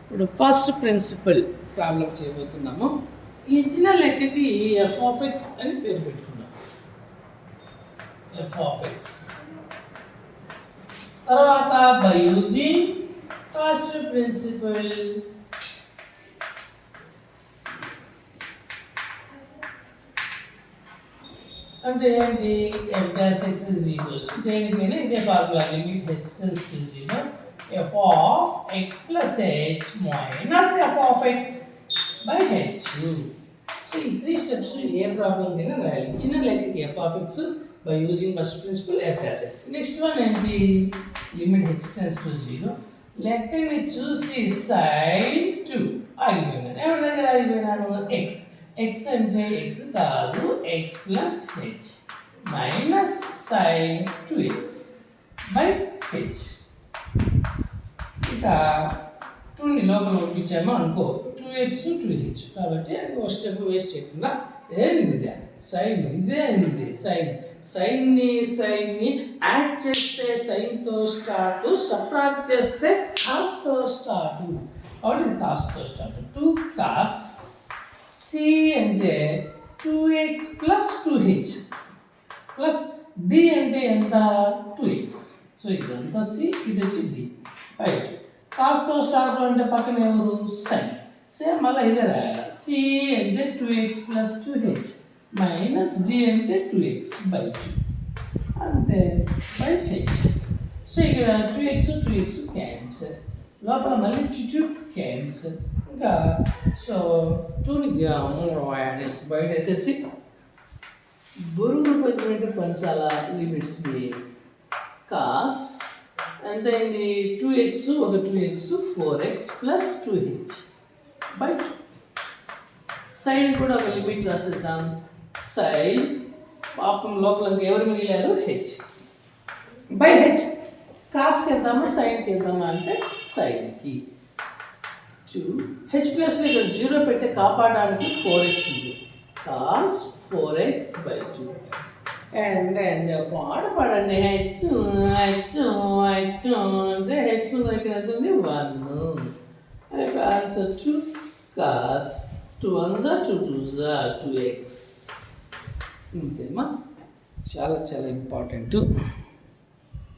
ఇప్పుడు first principle problem చేయబోతున్నాము. ఈ ఇచ్చిన లెక్కకి ఎఫ్ ఆఫ్ ఎక్స్ అని పేరు పెట్టుకున్నాం. ఎఫ్ ఆఫ్ ఎక్స్ తర్వాత బై యూజింగ్ ఫస్ట్ ప్రిన్సిపల్ అంటే ఏంటి, F dash X is equals to దేనికైనా ఇదే formula, limit H tends to 0 f of x plus h minus f of x by h. So ఈ 3 steps ఏ problem కైనా రాయాలి. ఇచ్చిన లెక్కకి f of x by using first principle f dash x. Next one ఏంటి, limit h tends to 0. లెక్కని చూసి sin 2 ఆగిపోయినాను. ఎవరి దగ్గర ఆగిపోయినాను, x. x అంటే x కాదు, x plus h minus sin 2x by h. ఇక 2ని లోపల పంపించామో అనుకో, 2x 2h. కాబట్టి ఒక స్టెప్ వేస్ట్ చేయకుండా ఏంది ఇదే సైన్, ఇదే ఏంది సైన్. సైన్ని యాడ్ చేస్తే సైన్తో స్టార్ట్, సబ్ట్రాక్ట్ చేస్తే కాస్తో స్టార్ట్. కాబట్టి ఇది కాస్తో స్టార్ట్. 2 కాస్, సి అంటే 2x plus 2h plus D అంటే ఎంత 2x. సో ఇదంతా సి, ఇది వచ్చి డి బై 2. కాస్తో స్టార్ట్ అంటే పక్కన ఎవరు, సైన్. సేమ్ మళ్ళీ ఇదే రాయాలి. సి అంటే 2x plus 2h minus D అంటే 2x బై 2 అంతే బై h. సో ఇక్కడ 2x క్యాన్సల్, లోపల మళ్ళీ 2 క్యాన్సల్. ఇంకా సో 2ని అనేసి బయట వేసేసి బొరుగు పంచినట్టు పంచాల లిమిట్స్ని. కాస్ ఎంత అయింది, 2x ఒక 2x 4x plus 2h by 2. Sign కూడా ఒక లిమిట్ రాసిద్దాం. సైన్ పాపం లోపల ఎవరు మిగిలారు, h బై h. కాస్కి వెళ్దామా సైన్కి వెళ్దామా అంటే సైన్కి 2. h ప్లస్లో ఇక్కడ 0 పెట్టి కాపాడడానికి 4x ఉంది. కాస్ 4x బై 2 అండ్ పాట పాడండి. హెచ్ అంటే హెచ్ ఇక్కడ ఎంత ఉంది, 1. Answer 2 cos 2 1s 2 2s 2x. ఇంతేమా, చాలా చాలా ఇంపార్టెంట్.